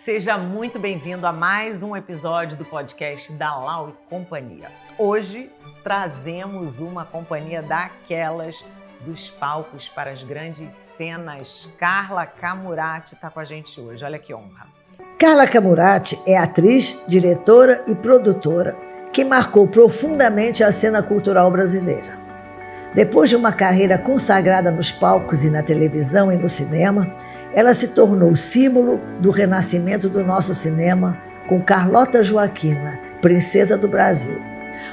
Seja muito bem-vindo a mais um episódio do podcast da Lau e Companhia. Hoje trazemos uma companhia daquelas dos palcos para as grandes cenas. Carla Camurati está com a gente hoje, olha que honra. Carla Camurati é atriz, diretora e produtora que marcou profundamente a cena cultural brasileira. Depois de uma carreira consagrada nos palcos e na televisão e no cinema, ela se tornou símbolo do renascimento do nosso cinema com Carlota Joaquina, Princesa do Brasil.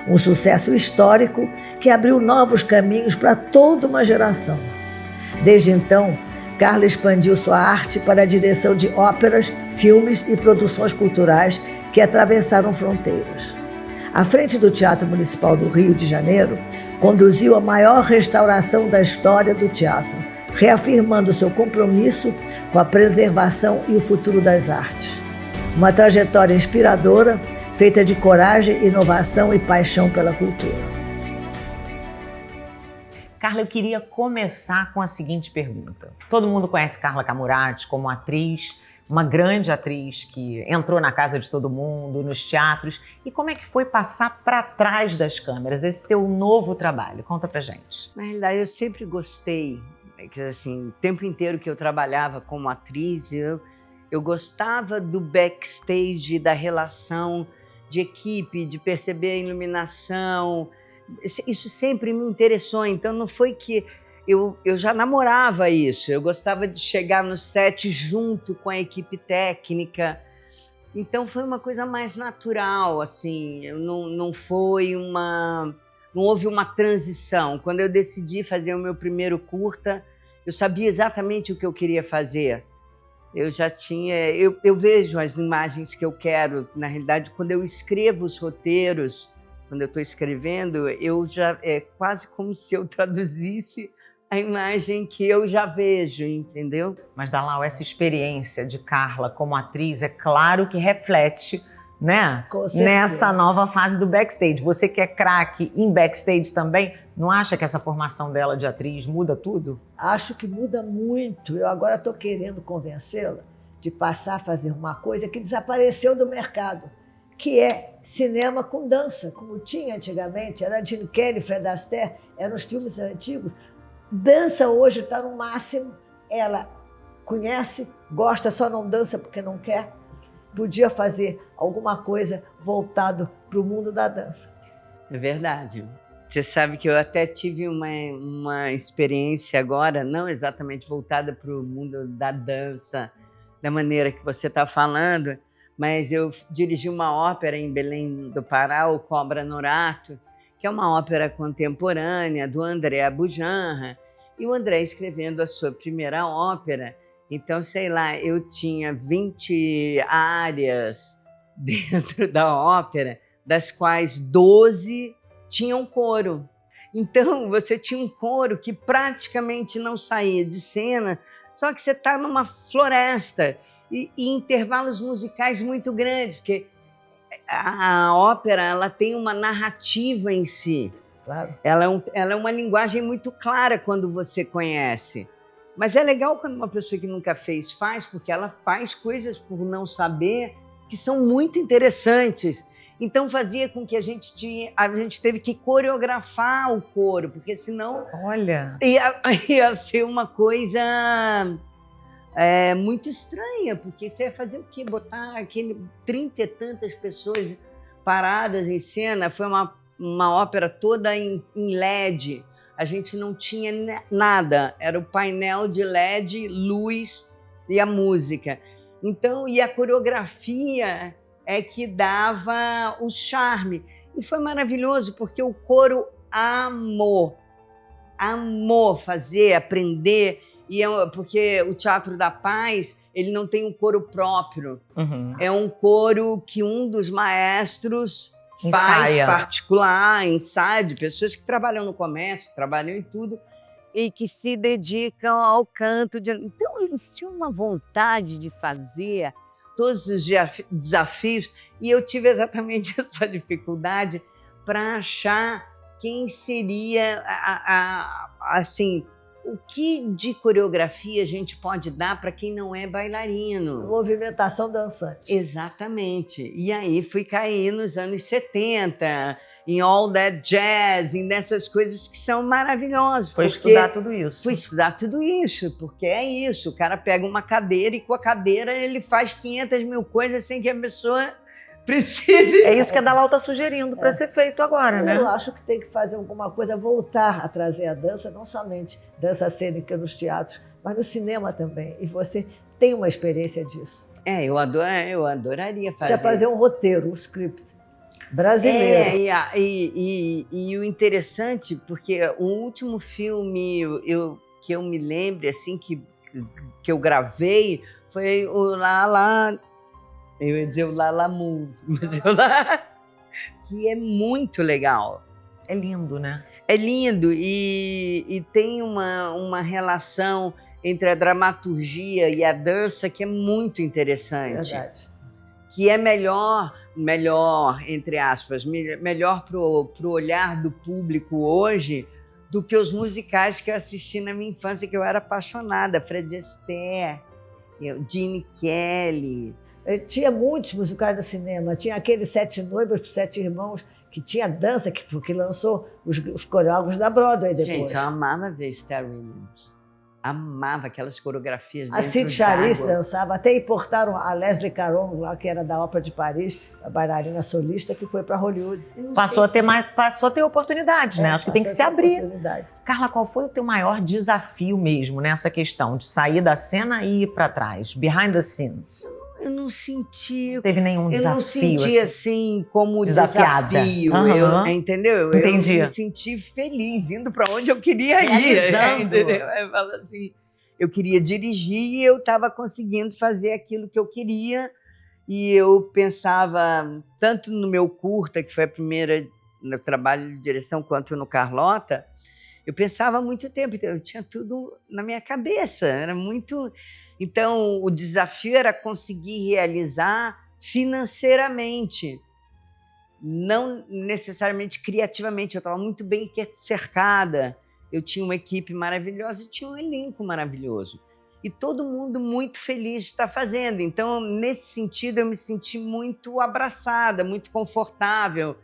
Um sucesso histórico que abriu novos caminhos para toda uma geração. Desde então, Carla expandiu sua arte para a direção de óperas, filmes e produções culturais que atravessaram fronteiras. À frente do Teatro Municipal do Rio de Janeiro, conduziu a maior restauração da história do teatro, reafirmando seu compromisso com a preservação e o futuro das artes. Uma trajetória inspiradora, feita de coragem, inovação e paixão pela cultura. Carla, eu queria começar com a seguinte pergunta. Todo mundo conhece Carla Camurati como atriz, uma grande atriz que entrou na casa de todo mundo, nos teatros. E como é que foi passar para trás das câmeras, esse teu novo trabalho? Conta pra gente. Na realidade, eu sempre gostei, assim, o tempo inteiro que eu trabalhava como atriz, eu gostava do backstage, da relação de equipe, de perceber a iluminação. Isso sempre me interessou, então não foi que eu já namorava isso, eu gostava de chegar no set junto com a equipe técnica, então foi uma coisa mais natural, assim, não houve uma transição. Quando eu decidi fazer o meu primeiro curta, eu sabia exatamente o que eu queria fazer. Eu já tinha, eu vejo as imagens que eu quero, na realidade, quando eu escrevo os roteiros, quando eu estou escrevendo, é quase como se eu traduzisse a imagem que eu já vejo, entendeu? Mas, Dalau, essa experiência de Carla como atriz, é claro que reflete, né, nessa nova fase do backstage. Você que é craque em backstage também, não acha que essa formação dela de atriz muda tudo? Acho que muda muito. Eu agora estou querendo convencê-la de passar a fazer uma coisa que desapareceu do mercado, que é cinema com dança, como tinha antigamente. Era Gene Kelly, Fred Astaire, eram os filmes antigos. Dança hoje está no máximo, ela conhece, gosta, só não dança porque não quer. Podia fazer alguma coisa voltado para o mundo da dança. É verdade. Você sabe que eu até tive uma experiência agora, não exatamente voltada para o mundo da dança, da maneira que você está falando, mas eu dirigi uma ópera em Belém do Pará, o Cobra Norato, que é uma ópera contemporânea do André Bujanra, e o André escrevendo a sua primeira ópera. Então, sei lá, eu tinha 20 áreas dentro da ópera, das quais 12 tinham coro. Então, você tinha um coro que praticamente não saía de cena, só que você está numa floresta e intervalos musicais muito grandes, porque a ópera ela tem uma narrativa em si. Claro. Ela é uma linguagem muito clara quando você conhece. Mas é legal quando uma pessoa que nunca fez faz, porque ela faz coisas por não saber que são muito interessantes. Então fazia com que a gente teve que coreografar o coro, porque senão Olha, ia ser uma coisa muito estranha, porque você ia fazer o quê? Botar aquele 30 e tantas pessoas paradas em cena. Foi uma ópera toda em LED. A gente não tinha nada, era o painel de LED, luz e a música. Então, e a coreografia é que dava o charme. E foi maravilhoso, porque o coro amou fazer, aprender, porque o Teatro da Paz, ele não tem um coro próprio. Uhum. É um coro que um dos maestros Ensaia. faz particular, ensaio de pessoas que trabalham no comércio, trabalham em tudo, e que se dedicam ao canto. Então, eles tinham uma vontade de fazer todos os desafios, e eu tive exatamente essa dificuldade para achar quem seria, assim, o que de coreografia a gente pode dar para quem não é bailarino? Movimentação dançante. Exatamente. E aí fui cair nos anos 70, em All That Jazz, em nessas coisas que são maravilhosas. Foi estudar tudo isso. Fui estudar tudo isso, porque é isso. O cara pega uma cadeira e com a cadeira ele faz 500 mil coisas sem que a pessoa precise. É isso que a Dalal está sugerindo para ser feito agora, né? Eu acho que tem que fazer alguma coisa, voltar a trazer a dança, não somente dança cênica nos teatros, mas no cinema também. E você tem uma experiência disso. Eu adoraria fazer. Você fazer um roteiro, um script brasileiro. E o interessante, porque o último filme que eu me lembro, assim, que eu gravei, foi o Lala... Eu ia dizer o Lala Move, mas que é muito legal. É lindo, né? É lindo e tem uma relação entre a dramaturgia e a dança que é muito interessante. Verdade. Que é melhor, entre aspas, melhor para o olhar do público hoje do que os musicais que eu assisti na minha infância, que eu era apaixonada. Fred Astaire, Gene Kelly. Tinha muitos musicais no cinema. Tinha aquele Sete Noivas para os Sete Irmãos, que tinha dança, que lançou os coreógrafos da Broadway depois. Gente, eu amava ver Esther Williams. Amava aquelas coreografias A dentro Cyd d'água. Charisse dançava. Até importaram a Leslie Caron, lá, que era da Ópera de Paris, a bailarina solista, que foi para Hollywood. Passou a ter oportunidades, né? Acho que tem que se abrir. Carla, qual foi o teu maior desafio mesmo nessa questão de sair da cena e ir para trás? Behind the scenes. Eu não senti... Não teve nenhum desafio? Eu não senti assim como desafiada. Desafio. Uhum. Entendeu? Entendi. Eu me senti feliz indo para onde eu queria ir. Entendeu? Eu falo assim, eu queria dirigir e eu estava conseguindo fazer aquilo que eu queria. E eu pensava, tanto no meu curta, que foi a primeira no trabalho de direção, quanto no Carlota, eu pensava há muito tempo. Eu tinha tudo na minha cabeça. Era muito... Então, o desafio era conseguir realizar financeiramente, não necessariamente criativamente. Eu estava muito bem cercada, eu tinha uma equipe maravilhosa e tinha um elenco maravilhoso. E todo mundo muito feliz de estar fazendo. Então, nesse sentido, eu me senti muito abraçada, muito confortável.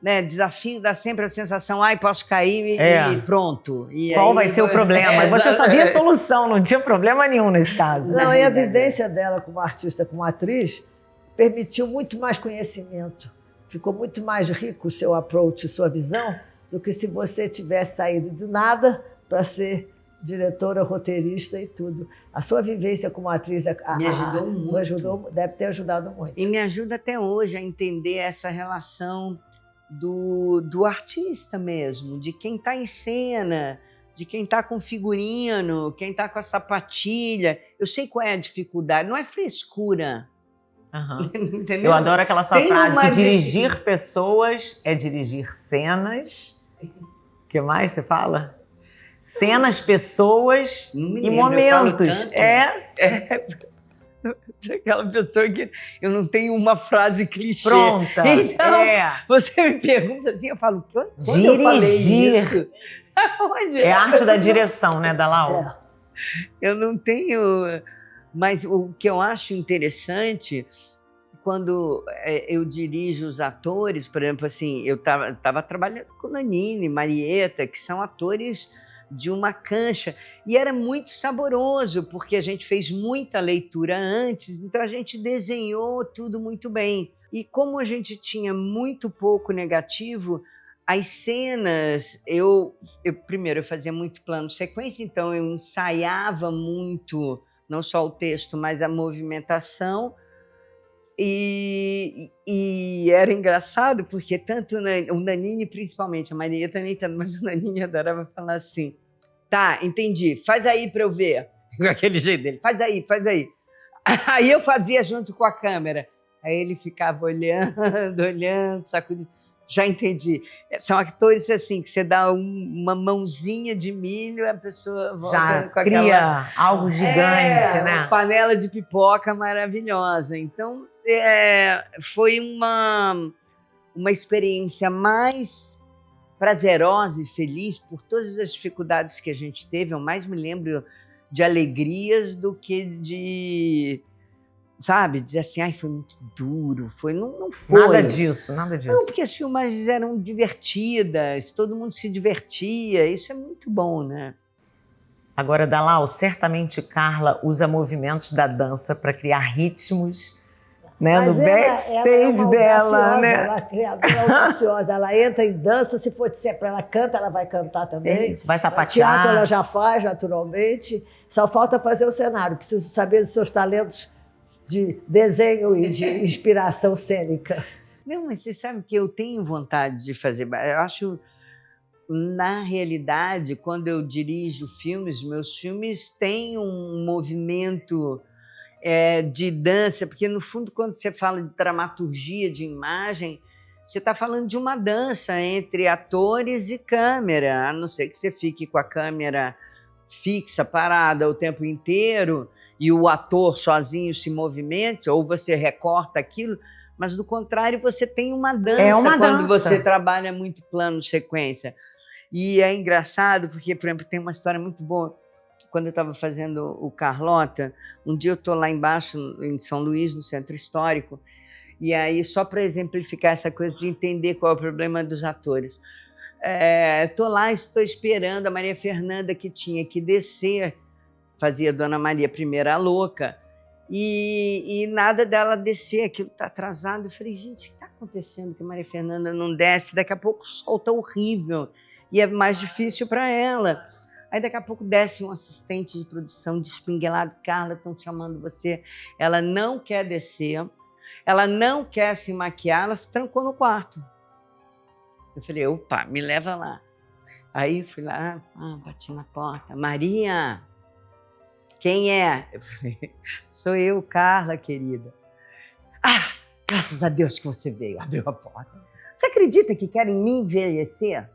Né? Desafio dá sempre a sensação, posso cair e pronto. E qual aí, vai ser o problema? Você sabia a solução, não tinha problema nenhum nesse caso. Não, e a vivência dela como artista, como atriz, permitiu muito mais conhecimento. Ficou muito mais rico o seu approach, sua visão, do que se você tivesse saído do nada para ser diretora, roteirista e tudo. A sua vivência como atriz me ajudou muito. Deve ter ajudado muito. E me ajuda até hoje a entender essa relação do artista mesmo, de quem está em cena, de quem está com figurino, quem está com a sapatilha. Eu sei qual é a dificuldade, não é frescura. Uhum. Entendeu? Eu adoro aquela sua frase que dirigir pessoas é dirigir cenas. O que mais você fala? Cenas, pessoas e momentos. Aquela pessoa que eu não tenho uma frase clichê. Pronta. Então, você me pergunta assim, eu falo, quando dirigir. Eu falei isso? É a arte da direção, né, Dalal? Eu não tenho... Mas o que eu acho interessante, quando eu dirijo os atores, por exemplo, assim, eu estava trabalhando com Nanini, Marieta, que são atores de uma cancha, e era muito saboroso, porque a gente fez muita leitura antes, então a gente desenhou tudo muito bem. E como a gente tinha muito pouco negativo, as cenas, primeiro eu fazia muito plano sequência, então eu ensaiava muito, não só o texto, mas a movimentação, e era engraçado, porque tanto o Nanini, principalmente, a Marieta nem tanto, mas o Nanini adorava falar assim, tá, entendi, faz aí para eu ver, com aquele jeito dele, faz aí. Aí eu fazia junto com a câmera, aí ele ficava olhando, sacudindo, já entendi. São atores assim, que você dá uma mãozinha de milho, a pessoa volta já com cria algo gigante, né? Uma panela de pipoca maravilhosa. Então, foi uma experiência mais prazerosa e feliz por todas as dificuldades que a gente teve. Eu mais me lembro de alegrias do que de, sabe, dizer assim, ai, foi muito duro, não foi. Nada disso, nada disso. Não, porque as filmagens eram divertidas, todo mundo se divertia, isso é muito bom, né? Agora, Dalal, certamente Carla usa movimentos da dança para criar ritmos, né, no backstage dela, né? Ela é criadora audaciosa, ela entra em dança, se for disser para ela canta, ela vai cantar também. É isso, vai sapatear. Teatro ela já faz naturalmente, só falta fazer o cenário, preciso saber dos seus talentos de desenho e de inspiração cênica. Não, mas você sabe que eu tenho vontade de fazer, eu acho, na realidade, quando eu dirijo filmes, meus filmes têm um movimento de dança, porque no fundo, quando você fala de dramaturgia de imagem, você está falando de uma dança entre atores e câmera, a não ser que você fique com a câmera fixa, parada o tempo inteiro, e o ator sozinho se movimente, ou você recorta aquilo, mas do contrário, você tem uma dança quando você trabalha muito plano sequência. E é engraçado, porque, por exemplo, tem uma história muito boa. Quando eu estava fazendo o Carlota, um dia eu estou lá embaixo, em São Luís, no Centro Histórico, e aí, só para exemplificar essa coisa de entender qual é o problema dos atores, estou lá, estou esperando a Maria Fernanda, que tinha que descer, fazia Dona Maria I a louca, e nada dela descer, aquilo está atrasado. Eu falei, gente, o que está acontecendo que a Maria Fernanda não desce? Daqui a pouco o sol está horrível, e é mais difícil para ela. Aí daqui a pouco desce um assistente de produção despinguelado, Carla, estão chamando você. Ela não quer descer, ela não quer se maquiar, ela se trancou no quarto. Eu falei, opa, me leva lá. Aí fui lá, bati na porta. Maria, quem é? Eu falei, sou eu, Carla, querida. Ah, graças a Deus que você veio, abriu a porta. Você acredita que querem me envelhecer?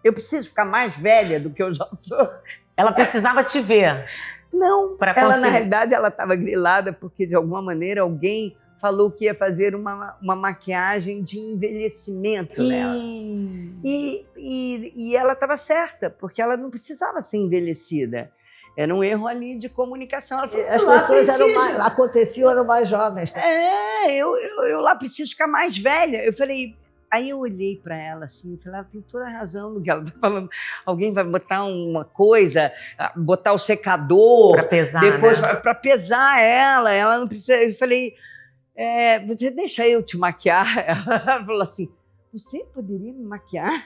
Eu preciso ficar mais velha do que eu já sou. Ela precisava te ver. Não, ela na realidade ela estava grilada porque de alguma maneira alguém falou que ia fazer uma maquiagem de envelhecimento nela. E ela estava certa, porque ela não precisava ser envelhecida. Era um erro ali de comunicação. Ela falou, as pessoas eram mais jovens. Eu lá preciso ficar mais velha. Eu falei... Aí eu olhei para ela assim, falei, ela tem toda a razão no que ela está falando. Alguém vai botar uma coisa, botar o secador... Para pesar, depois, né? Para pesar ela não precisa... Eu falei, você deixa eu te maquiar? Ela falou assim, você poderia me maquiar?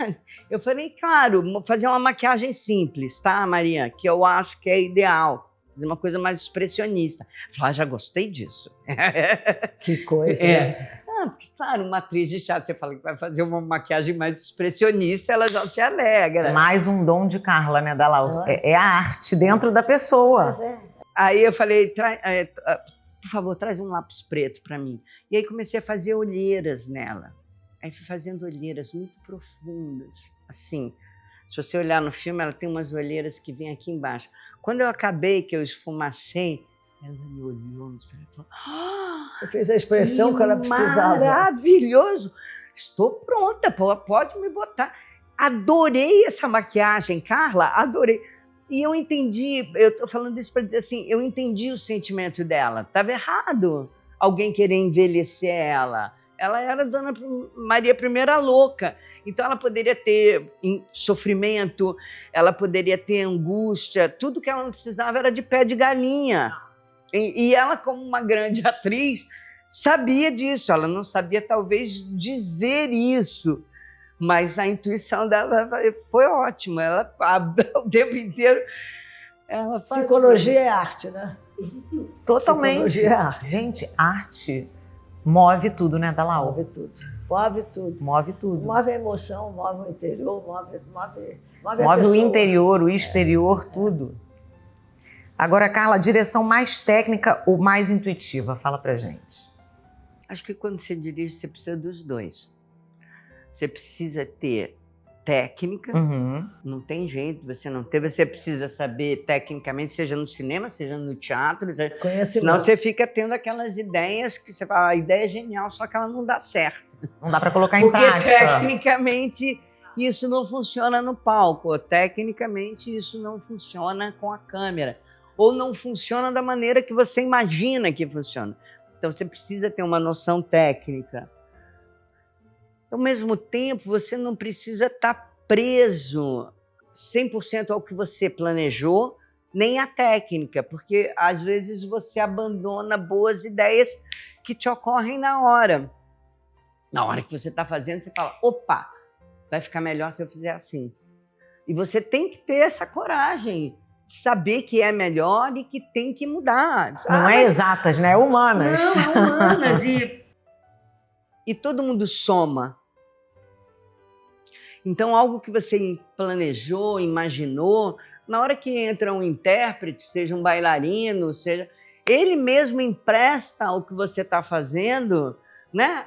Eu falei, claro, fazer uma maquiagem simples, tá, Maria? Que eu acho que é ideal. Fazer uma coisa mais expressionista. Eu falei, já gostei disso. Que coisa, né? Porque, claro, uma atriz de teatro, você fala que vai fazer uma maquiagem mais expressionista, ela já se alegra. Mais um dom de Carla, né, Dalal? É a arte dentro da pessoa. Aí eu falei, por favor, traz um lápis preto para mim. E aí comecei a fazer olheiras nela. Aí fui fazendo olheiras muito profundas, assim. Se você olhar no filme, ela tem umas olheiras que vêm aqui embaixo. Quando eu acabei, que eu esfumacei, ela me olhou e falou, fez a expressão que ela precisava. Maravilhoso! Estou pronta, pode me botar. Adorei essa maquiagem, Carla, adorei. E eu entendi, eu estou falando isso para dizer assim, eu entendi o sentimento dela. Estava errado alguém querer envelhecer ela. Ela era Dona Maria I louca. Então ela poderia ter sofrimento, ela poderia ter angústia, tudo que ela não precisava era de pé de galinha. E ela, como uma grande atriz, sabia disso. Ela não sabia, talvez, dizer isso, mas a intuição dela foi ótima. Ela, o tempo inteiro, ela fazia. Psicologia é arte, né? Totalmente. Psicologia é arte. Gente, arte move tudo, né, Dalal? Move tudo. Move tudo. Move tudo. Move a emoção, move o interior, move a move pessoa. O interior, o exterior, tudo. Agora, Carla, direção mais técnica ou mais intuitiva? Fala pra gente. Acho que quando você dirige, você precisa dos dois. Você precisa ter técnica, não tem jeito, você precisa saber tecnicamente, seja no cinema, seja no teatro, senão você fica tendo aquelas ideias que você fala, a ideia é genial, só que ela não dá certo. Não dá para colocar em prática. Porque tecnicamente E isso não funciona no palco, ou, tecnicamente isso não funciona com a câmera, ou não funciona da maneira que você imagina que funciona. Então você precisa ter uma noção técnica. Ao mesmo tempo, você não precisa estar preso 100% ao que você planejou, nem à técnica, porque às vezes você abandona boas ideias que te ocorrem na hora. Na hora que você está fazendo, você fala, opa, vai ficar melhor se eu fizer assim. E você tem que ter essa coragem de saber que é melhor e que tem que mudar. Não é exatas, né? É humanas. Não, é humanas. E todo mundo soma. Então, algo que você planejou, imaginou, na hora que entra um intérprete, seja um bailarino, seja... ele mesmo empresta o que você está fazendo, né?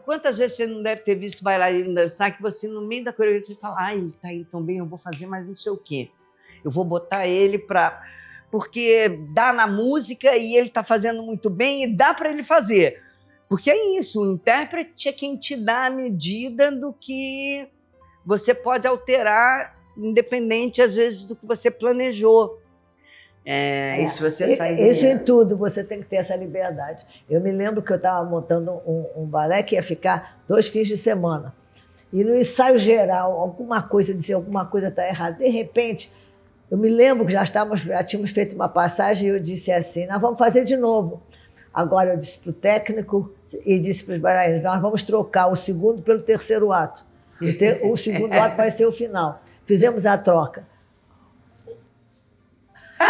Quantas vezes você não deve ter visto bailarino dançar que você, no meio da coreografia, você fala, ai, ele está aí tão bem, eu vou fazer mais não sei o quê. Eu vou botar ele para... Porque dá na música e ele está fazendo muito bem e dá para ele fazer. Porque é isso, o intérprete é quem te dá a medida do que você pode alterar, independente, às vezes, do que você planejou. Isso você sai isso em tudo, você tem que ter essa liberdade. Eu me lembro que eu estava montando um balé que ia ficar 2 fins de semana. E no ensaio geral, alguma coisa está errada. De repente, eu me lembro que já tínhamos feito uma passagem e eu disse assim, nós vamos fazer de novo. Agora eu disse para o técnico e disse para os bailarinos, nós vamos trocar o segundo pelo terceiro ato. O segundo ato vai ser o final. Fizemos a troca.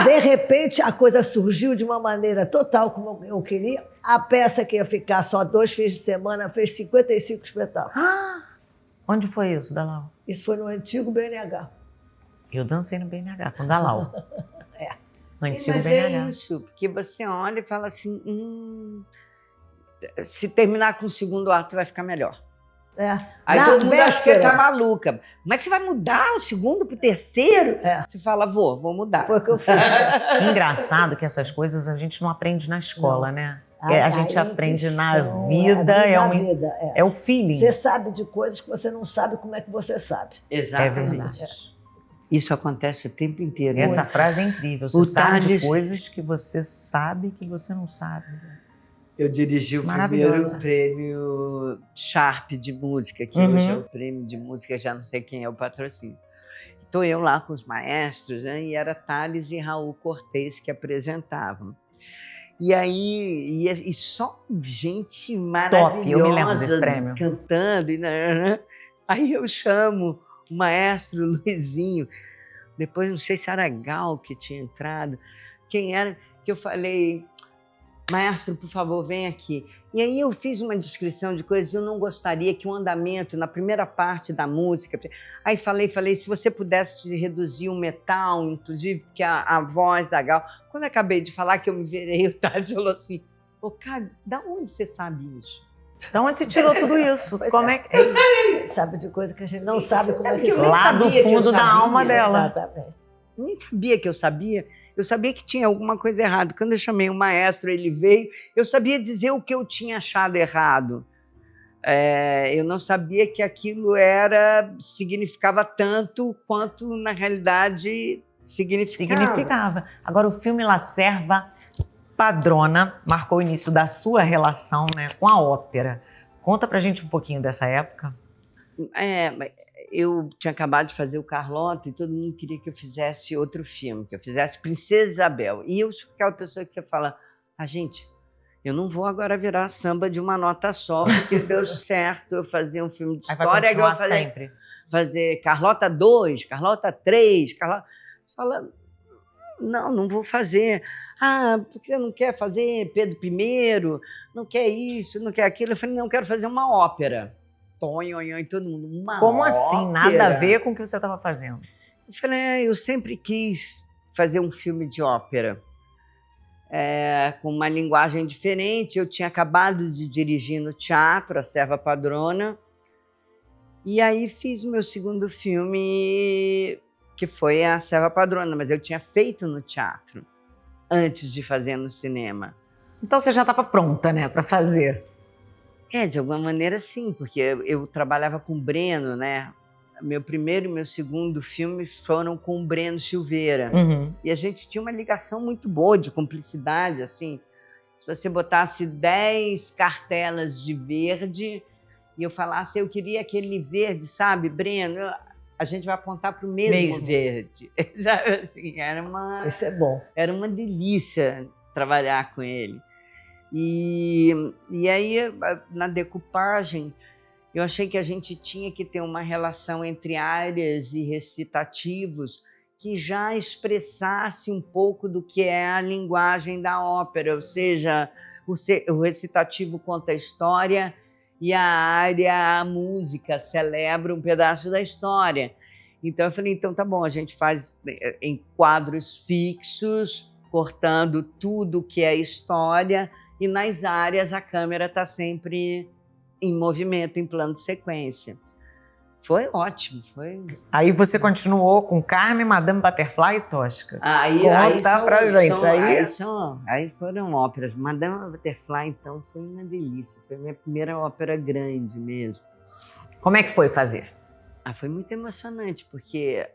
De repente, a coisa surgiu de uma maneira total como eu queria. A peça que ia ficar só 2 fins de semana fez 55 espetáculos. Onde foi isso, Dalau? Isso foi no antigo BNH. Eu dancei no BNH com Dalau. No antigo Mas BNH. é isso, porque você olha e fala assim, se terminar com o segundo ato vai ficar melhor. Aí todo mundo acha que você tá maluca. Mas você vai mudar o segundo pro terceiro? Você fala, vou mudar. Foi o que eu fiz. Engraçado que essas coisas a gente não aprende na escola, né? A gente aprende na intuição, vida, vida, é o feeling. Você sabe de coisas que você não sabe como é que você sabe. Exatamente. É verdade. Isso acontece o tempo inteiro. Essa frase é incrível. Você sabe de coisas que você sabe que você não sabe. Eu dirigi o primeiro prêmio Sharp de música, que hoje é o prêmio de música, já não sei quem é o patrocínio. Estou eu lá com os maestros, né, e era Thales e Raul Cortez que apresentavam. E aí, e só gente maravilhosa. Top, eu me lembro desse prêmio. Cantando. Aí eu chamo o maestro Luizinho, depois não sei se era Gal que tinha entrado, quem era, que eu falei, maestro, por favor, vem aqui. E aí eu fiz uma descrição de coisas, eu não gostaria que o andamento, na primeira parte da música, aí falei, se você pudesse reduzir o metal, inclusive, porque a voz da Gal, quando eu acabei de falar que eu me virei, o Thales falou assim, cara, da onde você sabe isso? Da onde você tirou tudo isso? Como é que é isso? Sabe de coisa que a gente não sabe como é que é. Lá do fundo da alma dela. Exatamente. Eu nem sabia que eu sabia. Eu sabia que tinha alguma coisa errada. Quando eu chamei o maestro, ele veio, eu sabia dizer o que eu tinha achado errado. Eu não sabia que aquilo significava tanto quanto, na realidade, significava. Agora, o filme La Serva Padrona marcou o início da sua relação, né, com a ópera. Conta pra gente um pouquinho dessa época. Eu tinha acabado de fazer o Carlota e todo mundo queria que eu fizesse outro filme, que eu fizesse Princesa Isabel. E eu sou aquela pessoa que você fala, gente, eu não vou agora virar samba de uma nota só, porque deu certo eu fazer um filme de história. Vai continuar sempre. Fazer Carlota 2, Carlota 3, Carlota... Você fala, não vou fazer. Porque você não quer fazer Pedro I, não quer isso, não quer aquilo. Eu falei, não, eu quero fazer uma ópera. E todo mundo, uma Como ópera? assim? Nada a ver com o que você estava fazendo? Eu falei, eu sempre quis fazer um filme de ópera. Com uma linguagem diferente. Eu tinha acabado de dirigir no teatro, A Serva Padrona. E aí fiz o meu segundo filme, que foi A Serva Padrona, mas eu tinha feito no teatro, antes de fazer no cinema. Então você já estava pronta, né, para fazer? De alguma maneira sim, porque eu trabalhava com o Breno, né, meu primeiro e meu segundo filme foram com o Breno Silveira. E a gente tinha uma ligação muito boa de cumplicidade, assim. Se você botasse 10 cartelas de verde e eu falasse, eu queria aquele verde, sabe, Breno? A gente vai apontar para o mesmo verde. Já, assim, Isso é bom. Era uma delícia trabalhar com ele. E aí, na decupagem, eu achei que a gente tinha que ter uma relação entre áreas e recitativos que já expressasse um pouco do que é a linguagem da ópera, ou seja, o recitativo conta a história e a área, a música, celebra um pedaço da história. Então eu falei, então tá bom, a gente faz em quadros fixos, cortando tudo que é história, e nas áreas a câmera está sempre em movimento, em plano de sequência. Foi ótimo. Aí você continuou com Carmen, Madame Butterfly e Tosca. Conta pra gente. Aí foram óperas. Madame Butterfly, então, foi uma delícia. Foi a minha primeira ópera grande mesmo. Como é que foi fazer? Foi muito emocionante, porque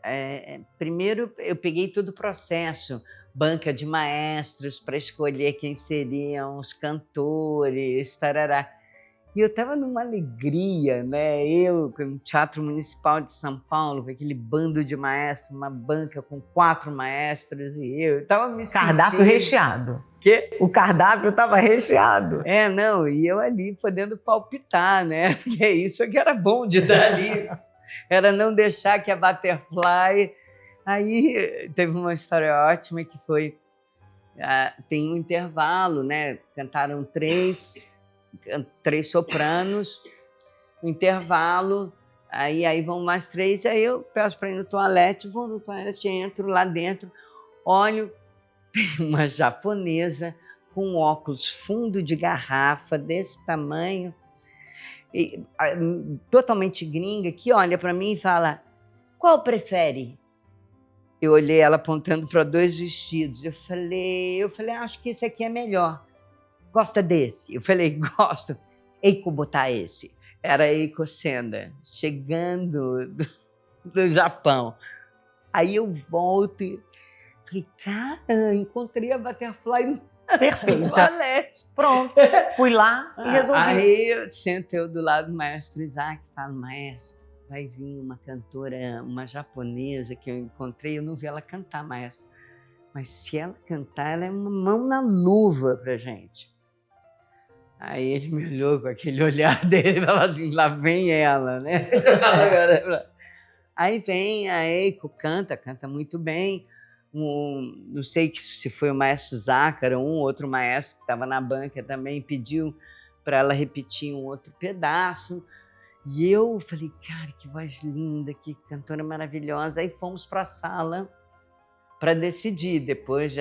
primeiro eu peguei todo o processo, banca de maestros para escolher quem seriam os cantores, tarará. E eu estava numa alegria, né? Eu, com o Teatro Municipal de São Paulo, com aquele bando de maestros, uma banca com 4 maestros e eu estava me sentindo... Cardápio recheado. Quê? O cardápio estava recheado. Não, e eu ali podendo palpitar, né? Porque isso que era bom de estar ali. Era não deixar que a Butterfly... Aí teve uma história ótima que foi... tem um intervalo, né? Cantaram 3 sopranos, no intervalo, aí vão mais 3, aí eu peço para ir no toalete, vou no toalete, entro lá dentro, olho, tem uma japonesa com óculos fundo de garrafa desse tamanho, totalmente gringa, que olha para mim e fala, qual prefere? Eu olhei ela apontando para 2 vestidos, eu falei, acho que esse aqui é melhor. Gosta desse? Eu falei, gosto. Eiko botar esse. Era Eiko Senda, chegando do Japão. Aí eu volto e falei, cara, encontrei a Butterfly no toalete. Pronto, fui lá e resolvi. Aí sento eu do lado do maestro Isaac e falo, maestro, vai vir uma cantora, uma japonesa que eu encontrei, eu não vi ela cantar, maestro. Mas se ela cantar, ela é uma mão na luva pra gente. Aí ele me olhou com aquele olhar dele e falou assim, lá vem ela, né? Aí vem a Eiko, canta muito bem. Não sei se foi o maestro Zácara, outro maestro que estava na banca também, pediu para ela repetir um outro pedaço. E eu falei, cara, que voz linda, que cantora maravilhosa. Aí fomos para a sala para decidir depois.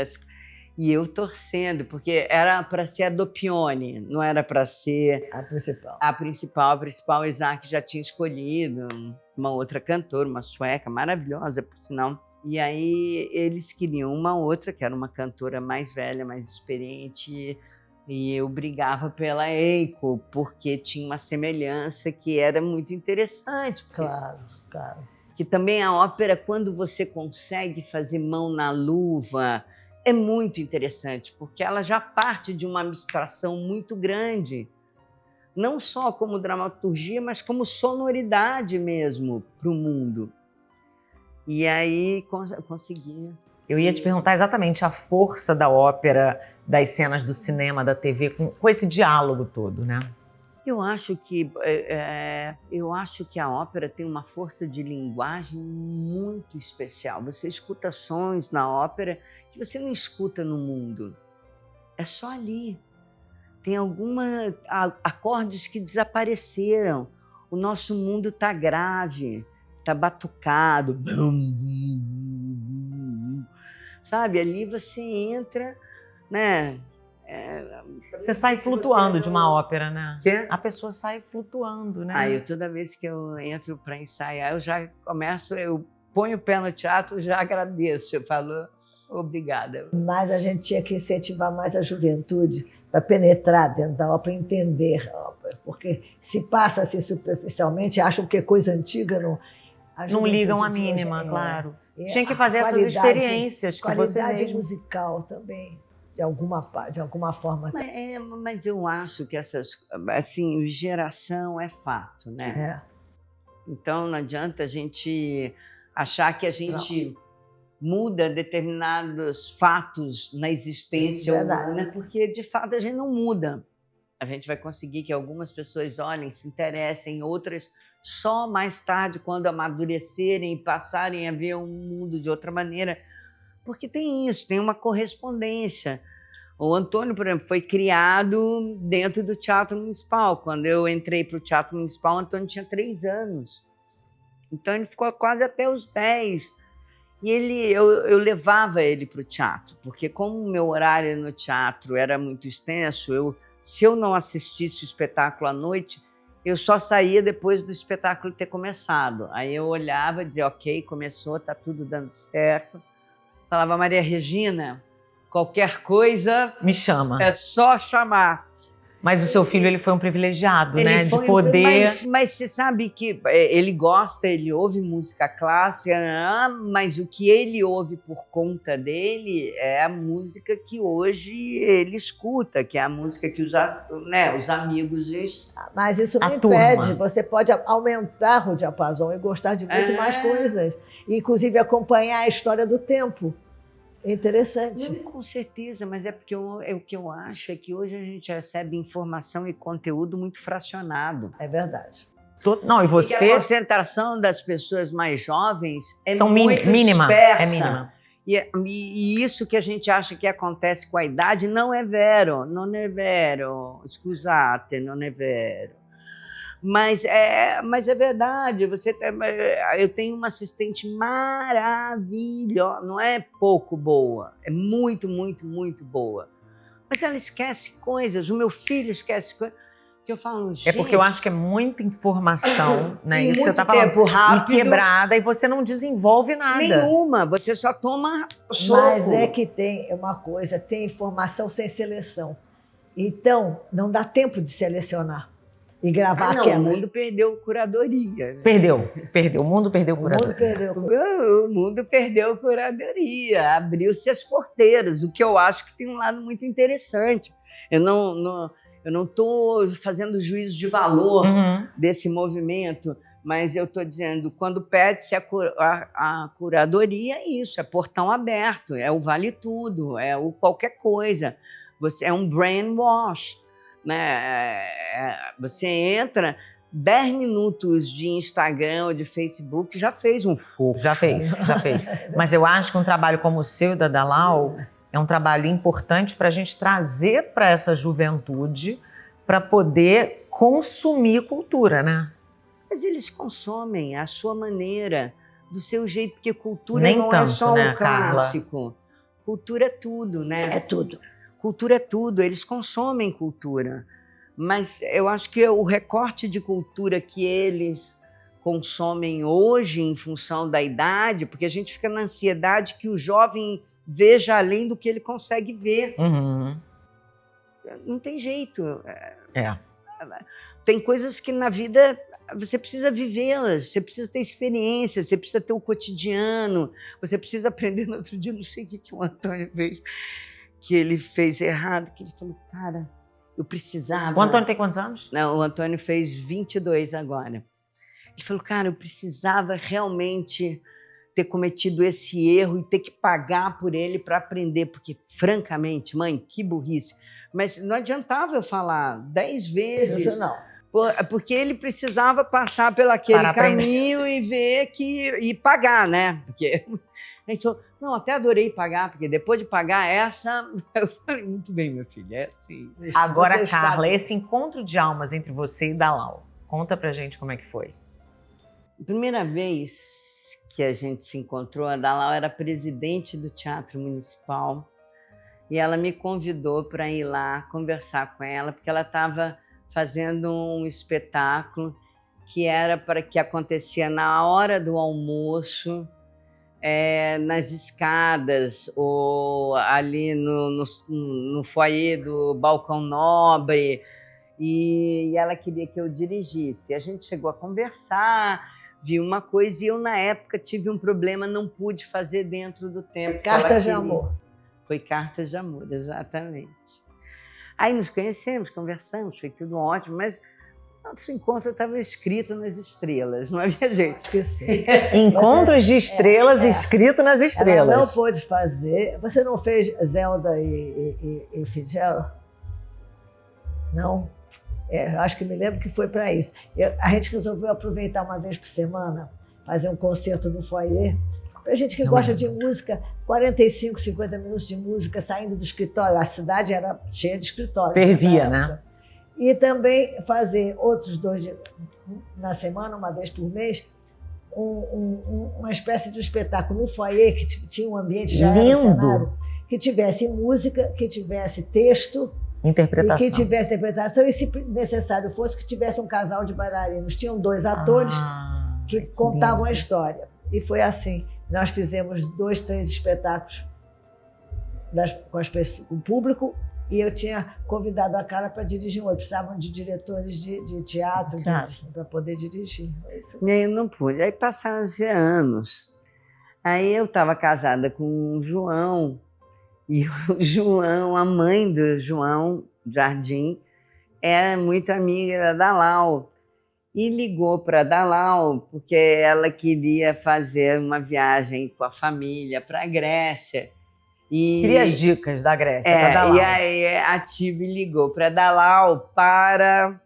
E eu torcendo, porque era para ser a Doppione, não era para ser a principal. A principal, o Isaac já tinha escolhido uma outra cantora, uma sueca maravilhosa, por sinal. E aí eles queriam uma outra, que era uma cantora mais velha, mais experiente, e eu brigava pela Eiko, porque tinha uma semelhança que era muito interessante. Claro. Que também a ópera, quando você consegue fazer mão na luva, é muito interessante, porque ela já parte de uma abstração muito grande, não só como dramaturgia, mas como sonoridade mesmo para o mundo. E aí consegui. Eu ia te perguntar exatamente a força da ópera, das cenas do cinema, da TV, com esse diálogo todo, né? Eu acho que a ópera tem uma força de linguagem muito especial. Você escuta sons na ópera que você não escuta no mundo. É só ali. Tem alguns acordes que desapareceram. O nosso mundo está grave, está batucado. Sabe, ali você entra, né? Você sai flutuando de uma ópera, né? Quê? A pessoa sai flutuando, né? Toda vez que eu entro para ensaiar, eu já começo, eu ponho o pé no teatro, já agradeço. Eu falo, obrigada. Mas a gente tinha que incentivar mais a juventude para penetrar dentro da ópera, entender a ópera. Porque se passa assim superficialmente, acham que é coisa antiga, não. não ligam a juventude de hoje mínima, claro. é Tinha que fazer essas experiências que você qualidade mesmo... musical também, de alguma forma. Mas eu acho que assim, geração é fato, né? É. Então não adianta a gente achar que a gente muda determinados fatos na existência humana, porque de fato a gente não muda. A gente vai conseguir que algumas pessoas olhem, se interessem, outras só mais tarde, quando amadurecerem e passarem a ver o mundo de outra maneira. Porque tem isso, tem uma correspondência. O Antônio, por exemplo, foi criado dentro do Teatro Municipal. Quando eu entrei para o Teatro Municipal, o Antônio tinha 3 anos. Então ele ficou quase até os 10. E eu levava ele para o teatro, porque como o meu horário no teatro era muito extenso, se eu não assistisse o espetáculo à noite, eu só saía depois do espetáculo ter começado. Aí eu olhava e dizia, ok, começou, está tudo dando certo. Falava, Maria Regina, qualquer coisa... Me chama. É só chamar. Mas o seu filho, ele foi um privilegiado, né? De poder... Mas você sabe que ele gosta, ele ouve música clássica, mas o que ele ouve por conta dele é a música que hoje ele escuta, que é a música que os amigos... Mas isso não impede, você pode aumentar o diapasão e gostar de muito mais coisas. Inclusive acompanhar a história do tempo. É interessante. Não, com certeza, mas é porque o que eu acho é que hoje a gente recebe informação e conteúdo muito fracionado. É verdade. Não, e você... E a concentração das pessoas mais jovens é muito mínima. Dispersa. É mínima. E isso que a gente acha que acontece com a idade não é vero. Não é vero. Scusate, não é vero. Mas é verdade, eu tenho uma assistente maravilhosa, não é pouco boa, é muito, muito, muito boa. Mas ela esquece coisas, o meu filho esquece coisas, que eu falo, gente... É porque eu acho que é muita informação, né? Isso você está falando, rápido, e quebrada, e você não desenvolve nada. Nenhuma, você só toma soco. Mas é que tem uma coisa, tem informação sem seleção. Então, não dá tempo de selecionar. E gravar aquela. O mundo perdeu curadoria. Perdeu. O mundo perdeu curadoria. O mundo perdeu curadoria. Abriu-se as porteiras, o que eu acho que tem um lado muito interessante. Eu não estou fazendo juízo de valor desse movimento, mas eu estou dizendo, quando pede-se a curadoria, é isso, é portão aberto, é o vale tudo, é o qualquer coisa. É um brainwash. Né? Você entra, 10 minutos de Instagram ou de Facebook já fez um fogo. Já fez. Mas eu acho que um trabalho como o seu, da Dalal, é um trabalho importante para a gente trazer para essa juventude para poder consumir cultura, né? Mas eles consomem à sua maneira, do seu jeito, porque cultura nem não tanto, é só né, um clássico. Carla? Cultura é tudo, né? É tudo. Cultura é tudo, eles consomem cultura, mas eu acho que o recorte de cultura que eles consomem hoje em função da idade, porque a gente fica na ansiedade que o jovem veja além do que ele consegue ver. Não tem jeito. Tem coisas que na vida você precisa vivê-las, você precisa ter experiência, você precisa ter o cotidiano, você precisa aprender. No outro dia, não sei o que o Antônio fez, que ele fez errado, que ele falou, cara, eu precisava... O Antônio tem quantos anos? Não, o Antônio fez 22 agora. Ele falou, cara, eu precisava realmente ter cometido esse erro e ter que pagar por ele para aprender, porque, francamente, mãe, que burrice. Mas não adiantava eu falar 10 vezes. Isso não. Porque ele precisava passar pelaquele caminho e ver e pagar, né? Porque... Ele falou, não, até adorei pagar, porque depois de pagar essa... Eu falei, muito bem, meu filho, é assim. Agora, Carla, esse encontro de almas entre você e Dalal, conta pra gente como é que foi. A primeira vez que a gente se encontrou, a Dalal era presidente do Teatro Municipal e ela me convidou para ir lá conversar com ela, porque ela estava fazendo um espetáculo que acontecia na hora do almoço, nas escadas ou ali no foyer do Balcão Nobre, e ela queria que eu dirigisse. A gente chegou a conversar, vi uma coisa, e eu, na época, tive um problema, não pude fazer dentro do tempo. Cartas de Amor. Foi Cartas de Amor, exatamente. Aí nos conhecemos, conversamos, foi tudo ótimo, mas nosso encontro estava escrito nas estrelas, não havia jeito. Esqueci. Encontros de estrelas escrito nas estrelas. Ela não pôde fazer. Você não fez Zelda e Fitzgerald? Não? Acho que me lembro que foi para isso. A gente resolveu aproveitar uma vez por semana, fazer um concerto no foyer. Para gente que gosta de música, 45, 50 minutos de música saindo do escritório. A cidade era cheia de escritórios. Fervia, né? E também fazer outros 2 na semana, uma vez por mês, uma espécie de espetáculo no foyer, que tinha um ambiente já era no cenário, que tivesse música, que tivesse texto, interpretação. E que tivesse interpretação, e se necessário fosse, que tivesse um casal de bailarinos. Tinham 2 atores que contavam a história. E foi assim. Nós fizemos 2, 3 espetáculos com o público, e eu tinha convidado a Carla para dirigir um. Precisavam de diretores de teatro. Para poder dirigir. Eu não pude. Aí passaram-se anos. Aí eu estava casada com o João, e o João, a mãe do João Jardim, é muito amiga da Dalal. E ligou para a Dalal, porque ela queria fazer uma viagem com a família para a Grécia. Queria as dicas da Grécia para Dalal. E aí a Tibi ligou para a Dalal para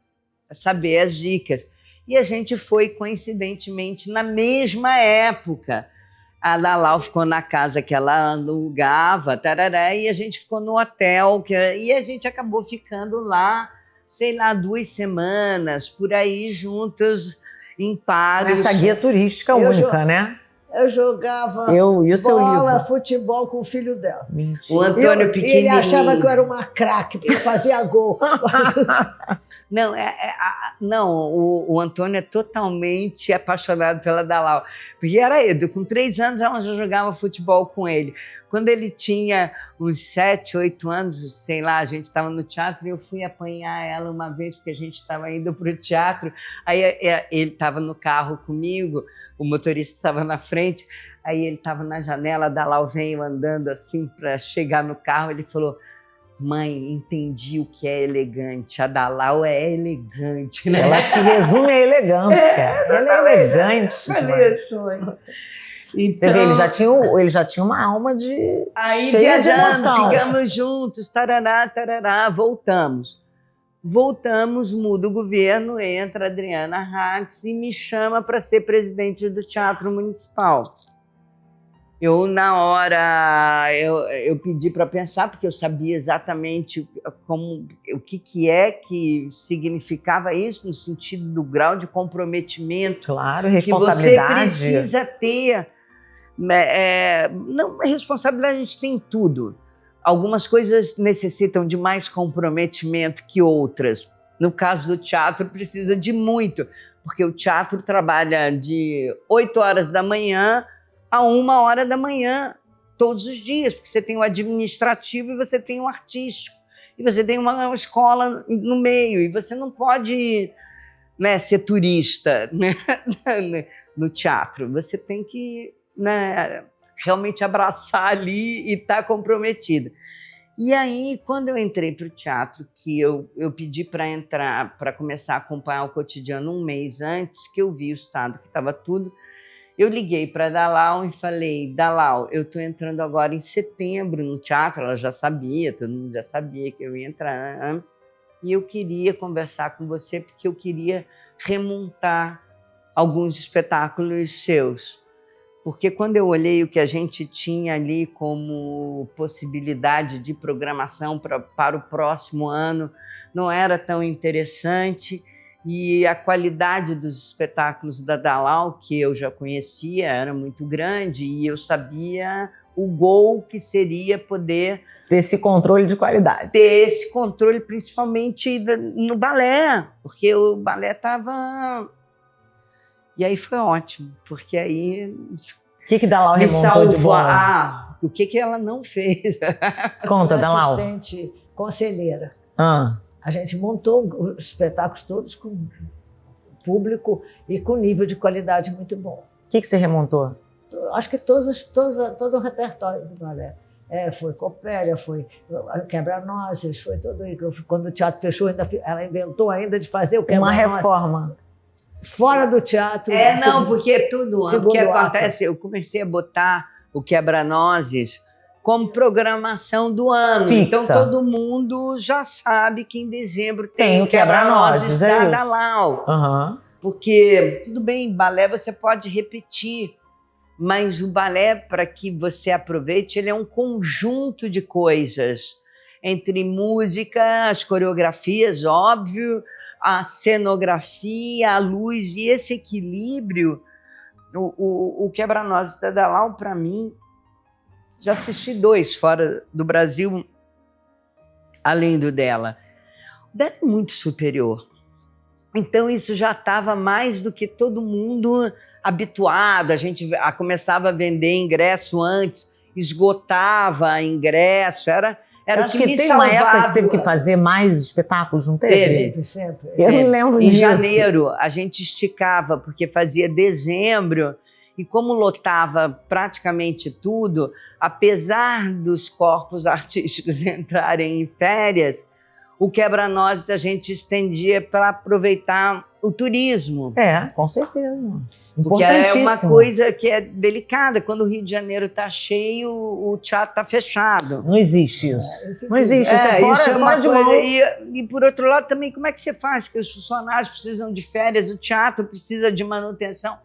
saber as dicas. E a gente foi, coincidentemente, na mesma época. A Dalal ficou na casa que ela alugava, tarará, e a gente ficou no hotel, e a gente acabou ficando lá, sei lá, 2 semanas, por aí, juntos, em Paros. Essa guia turística única, né? Eu jogava bola, futebol com o filho dela. Mentira. O Antônio pequenininho. Ele achava que eu era uma craque, porque fazia gol. Não, o Antônio é totalmente apaixonado pela Dalal. Porque era ele, com 3 anos ela já jogava futebol com ele. Quando ele tinha uns 7, 8 anos, sei lá, a gente estava no teatro e eu fui apanhar ela uma vez, porque a gente estava indo para o teatro. Aí ele estava no carro comigo, o motorista estava na frente, aí ele estava na janela, a Dalal veio andando assim para chegar no carro, ele falou: mãe, entendi o que é elegante, a Dalal é elegante, né? Ela se resume à elegância, ela é elegante. Então, você vê, ele já tinha uma alma cheia de emoção. Ficamos juntos, tarará, tarará, voltamos, muda o governo, entra a Adriana Hatz e me chama para ser presidente do Teatro Municipal. Eu, na hora, eu pedi para pensar, porque eu sabia exatamente o que é que significava isso, no sentido do grau de comprometimento. Claro, responsabilidade. Que você precisa ter. Não, responsabilidade a gente tem em tudo. Algumas coisas necessitam de mais comprometimento que outras. No caso do teatro, precisa de muito, porque o teatro trabalha de 8 horas da manhã a 1 hora da manhã, todos os dias, porque você tem o administrativo e você tem o artístico, e você tem uma escola no meio, e você não pode, né, ser turista, né, no teatro. Você tem que, né, realmente abraçar ali e estar comprometida. E aí, quando eu entrei para o teatro, que eu pedi para entrar, para começar a acompanhar o cotidiano 1 mês antes, que eu vi o estado que estava tudo, eu liguei para a Dalal e falei: Dalal, eu estou entrando agora em setembro no teatro. Ela já sabia, todo mundo já sabia que eu ia entrar. E eu queria conversar com você porque eu queria remontar alguns espetáculos seus. Porque quando eu olhei o que a gente tinha ali como possibilidade de programação para o próximo ano, não era tão interessante. E a qualidade dos espetáculos da Dalal, que eu já conhecia, era muito grande, e eu sabia o gol que seria poder ter esse controle de qualidade. Ter esse controle, principalmente no balé, porque o balé estava... E aí foi ótimo, porque aí... O que Dalal remontou de bom? O que ela não fez? Conta, Dalal. Assistente conselheira. Ah. A gente montou os espetáculos todos com público e com nível de qualidade muito bom. O que você remontou? Acho que todo o repertório do balé. Foi Copélia, foi Quebra-Nozes, foi tudo isso. Quando o teatro fechou, ela inventou ainda de fazer o Quebra-Nozes. Uma reforma. Fora do teatro. Porque tudo o que acontece, eu comecei a botar o Quebra-Nozes como programação do ano. Fixa. Então todo mundo já sabe que em dezembro tem o o Quebra-Nozes da isso. Dalal. Uhum. Porque, tudo bem, balé você pode repetir, mas o balé, para que você aproveite, ele é um conjunto de coisas. Entre música, as coreografias, óbvio, a cenografia, a luz e esse equilíbrio. O Quebra-Nozes da Dalal, para mim, já assisti 2 fora do Brasil, além do dela. O dela é muito superior. Então, isso já estava mais do que todo mundo habituado. A gente começava a vender ingresso antes, esgotava ingresso, era o que me teve salvava. uma época que você teve que fazer mais espetáculos, não teve? Sempre. Eu não lembro Em disso. janeiro, a gente esticava, porque fazia dezembro, e como lotava praticamente tudo, apesar dos corpos artísticos entrarem em férias, o Quebra-Nozes a gente estendia para aproveitar o turismo. Com certeza. Porque é Importantíssimo. uma coisa que é delicada. Quando o Rio de Janeiro está cheio, o teatro está fechado. Não existe isso. Isso Não existe. Isso é fora de mão. E, por outro lado, também, como é que você faz? Porque os funcionários precisam de férias, o teatro precisa de manutenção.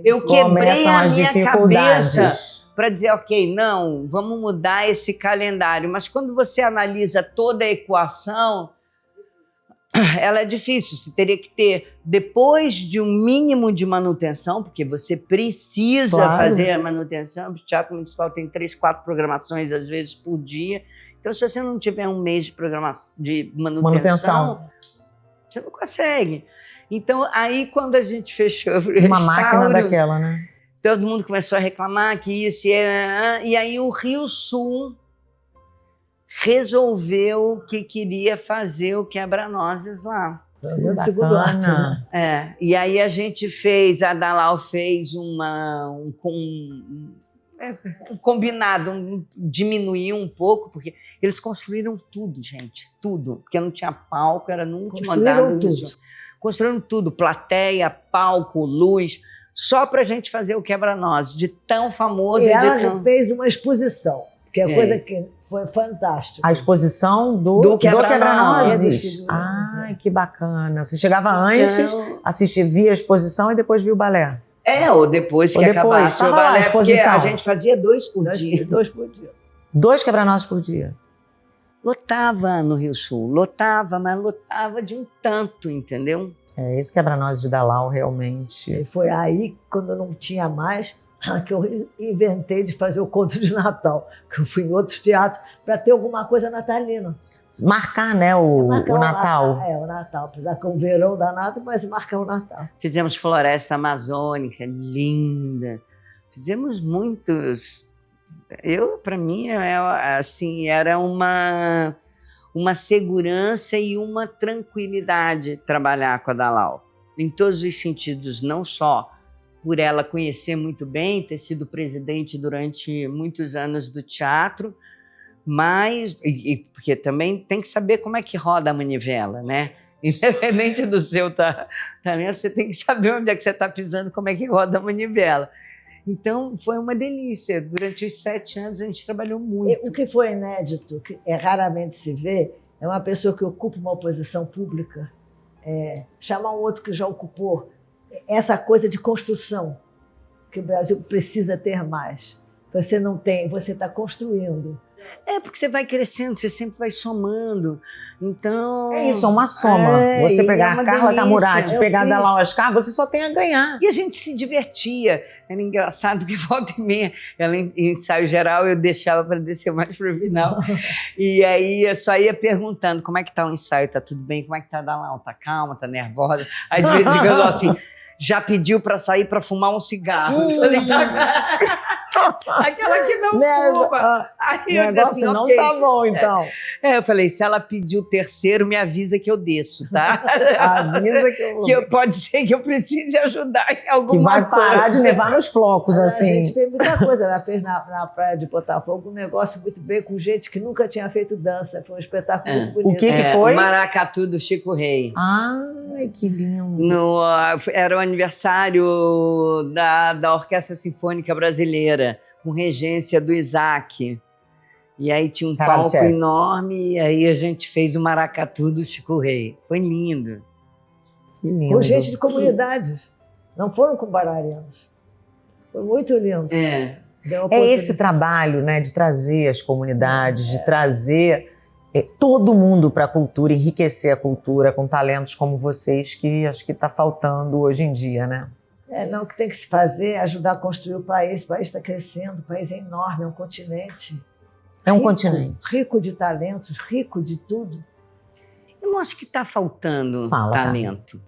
Eu quebrei a minha cabeça para dizer, ok, não, vamos mudar esse calendário. Mas quando você analisa toda a equação, ela é difícil. Você teria que ter, depois de um mínimo de manutenção, porque você precisa fazer a manutenção. O Teatro Municipal tem 3, 4 programações, às vezes, por dia. Então, se você não tiver um mês de manutenção, você não consegue. Então, aí, quando a gente fechou uma máquina daquela, né? Todo mundo começou a reclamar que isso... E aí o Rio Sul resolveu que queria fazer o Quebra-Nozes lá. No segundo ato, né? E aí a gente fez, a Dalal fez um combinado, diminuiu um pouco, porque eles construíram tudo, gente, tudo. Porque não tinha palco, era no último andar do Rio. Construíram tudo, plateia, palco, luz... Só para a gente fazer o Quebra-Nozes, de tão famoso. E ela já fez uma exposição, que é coisa que foi fantástica. A exposição do Quebra-Nozes. Ai, que bacana. Você chegava antes, via a exposição e depois via o balé. Ou depois que acabasse o balé, porque a gente fazia 2 por dia. 2 por dia. 2 Quebra-Nozes por dia. Lotava no Rio Sul, mas lotava de um tanto, entendeu? Esse Quebra-Nozes de Dalal, realmente. E foi aí, quando não tinha mais, que eu inventei de fazer o conto de Natal, que eu fui em outros teatros para ter alguma coisa natalina. Marcar, né, o Natal. O Natal. Apesar que é um verão danado, mas marcar o Natal. Fizemos Floresta Amazônica, linda. Fizemos muitos. Para mim, assim, era uma segurança e uma tranquilidade trabalhar com a Dalal. Em todos os sentidos, não só por ela conhecer muito bem, ter sido presidente durante muitos anos do teatro, mas porque também tem que saber como é que roda a manivela, né? Independente do seu talento, você tem que saber onde é que você está pisando, como é que roda a manivela. Então, foi uma delícia. Durante os 7 anos, a gente trabalhou muito. O que foi inédito, que raramente se vê, é uma pessoa que ocupa uma posição pública, chamar um outro que já ocupou. Essa coisa de construção, que o Brasil precisa ter mais. Você não tem, você está construindo. Porque você vai crescendo, você sempre vai somando. Então... É isso, é uma soma. Você pegar a Carla Camurati, pegar a Dalal Ascar, você só tem a ganhar. E a gente se divertia. Era engraçado que volta e meia, ela em ensaio geral, eu deixava para descer mais para o final. E aí eu só ia perguntando, como é que está o ensaio? Está tudo bem? Como é que está a Dalal? Está calma? Está nervosa? Aí de vez em quando assim... Já pediu para sair para fumar um cigarro. Eu falei, tá. Aquela que não fuma. Aí O eu disse negócio assim, não ok. tá bom, então. Eu falei, se ela pedir o terceiro, me avisa que eu desço, tá? Avisa que eu vou. Pode ser que eu precise ajudar em alguma Que vai coisa. parar de levar nos flocos, A assim. gente fez muita coisa. Ela fez na praia de Botafogo um negócio muito bem com gente que nunca tinha feito dança. Foi um espetáculo muito bonito. O que foi? O Maracatu do Chico Rei. Ai, que lindo. Era o aniversário da Orquestra Sinfônica Brasileira, com regência do Isaac. E aí tinha um Carol palco Chess. enorme, e aí a gente fez o Maracatu do Chico Rei. Foi lindo. Que lindo. Com gente de comunidades. Não foram com bailarinos. Foi muito lindo. Deu É oportunidade. esse trabalho, né, de trazer as comunidades, de trazer todo mundo para a cultura, enriquecer a cultura com talentos como vocês, que acho que está faltando hoje em dia, né? Não, o que tem que se fazer é ajudar a construir o país. O país está crescendo, o país é enorme, é um continente. É um Rico, continente. rico de talentos, rico de tudo. Eu acho que está faltando Fala, talento.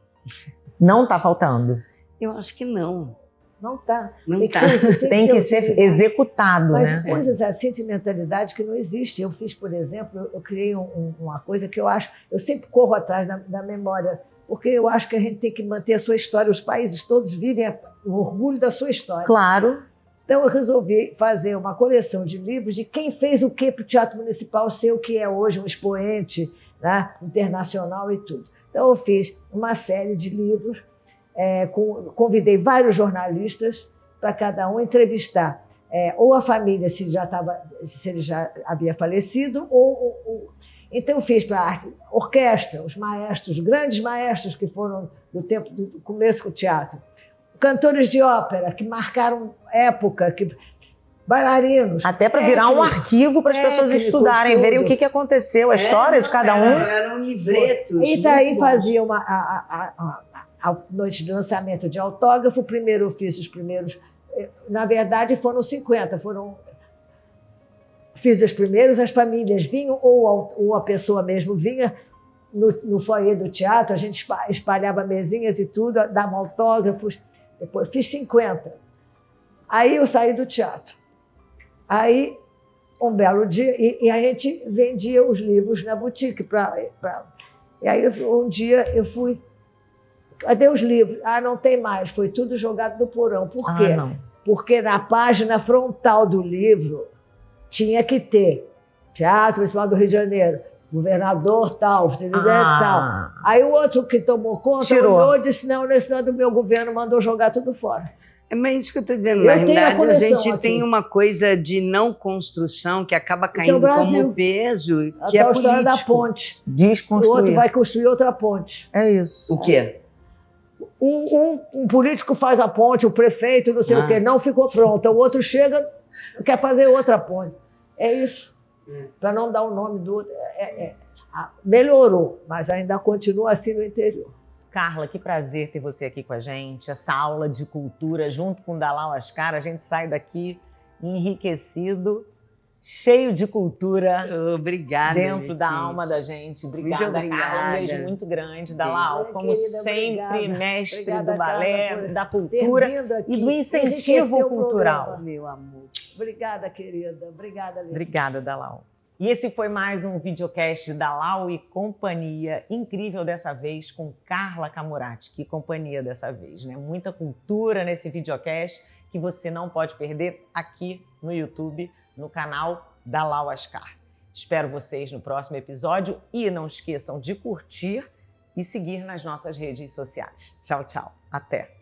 Não está faltando. Eu acho que não. Não está. Não Tem que tá. ser, Tem que ser executado, Mas né? coisas assim de mentalidade que não existem. Eu fiz, por exemplo, eu criei uma coisa que eu acho, eu sempre corro atrás da memória, porque eu acho que a gente tem que manter a sua história. Os países todos vivem o orgulho da sua história. Claro. Então eu resolvi fazer uma coleção de livros de quem fez o que para o Teatro Municipal ser o que é hoje, um expoente, né, internacional e tudo. Então eu fiz uma série de livros, convidei vários jornalistas para cada um entrevistar ou a família, se ele já havia falecido, então eu fiz para a orquestra, os maestros, grandes maestros que foram do tempo do começo com o teatro, cantores de ópera que marcaram época, bailarinos. Até para virar um arquivo para as pessoas estudarem, tudo. verem o que aconteceu, a história de cada um. Eram livretos. E daí fazia a noite de lançamento de autógrafo. Primeiro eu fiz os primeiros, na verdade foram 50, fiz os primeiros, as famílias vinham, ou a pessoa mesmo vinha no foyer do teatro, a gente espalhava mesinhas e tudo, dava autógrafos. Depois fiz 50. Aí eu saí do teatro. Aí, um belo dia, e a gente vendia os livros na boutique. E aí, um dia, eu fui... Cadê os livros? Não tem mais. Foi tudo jogado no porão. Por quê? Não. Porque na página frontal do livro tinha que ter Teatro Municipal do Rio de Janeiro, governador tal, tal. Aí o outro que tomou conta olhou e disse, não, esse não é do meu governo, mandou jogar tudo fora. Mas isso que eu estou dizendo, na realidade a gente tem uma coisa de não construção que acaba caindo como peso, que é político. A história da ponte. Desconstruir. O outro vai construir outra ponte. É isso. O quê? Um político faz a ponte, o prefeito, não sei o quê, não ficou pronta. O outro chega, quer fazer outra ponte. É isso. Para não dar o nome do outro. Melhorou, mas ainda continua assim no interior. Carla, que prazer ter você aqui com a gente. Essa aula de cultura junto com Dalal Ascar. A gente sai daqui enriquecido, cheio de cultura. Obrigada, dentro da alma da gente. Obrigada, Carla. Um beijo muito grande. Dalal, como querida, sempre, mestre obrigada, do balé, Carla, da cultura e do incentivo cultural. Programa, meu amor. Obrigada, querida. Obrigada, Letícia. Obrigada, Dalal. E esse foi mais um videocast de Dalal e companhia, incrível dessa vez, com Carla Camurati. Que companhia dessa vez, né? Muita cultura nesse videocast que você não pode perder aqui no YouTube, no canal Dalal Ascar. Espero vocês no próximo episódio e não esqueçam de curtir e seguir nas nossas redes sociais. Tchau, tchau. Até!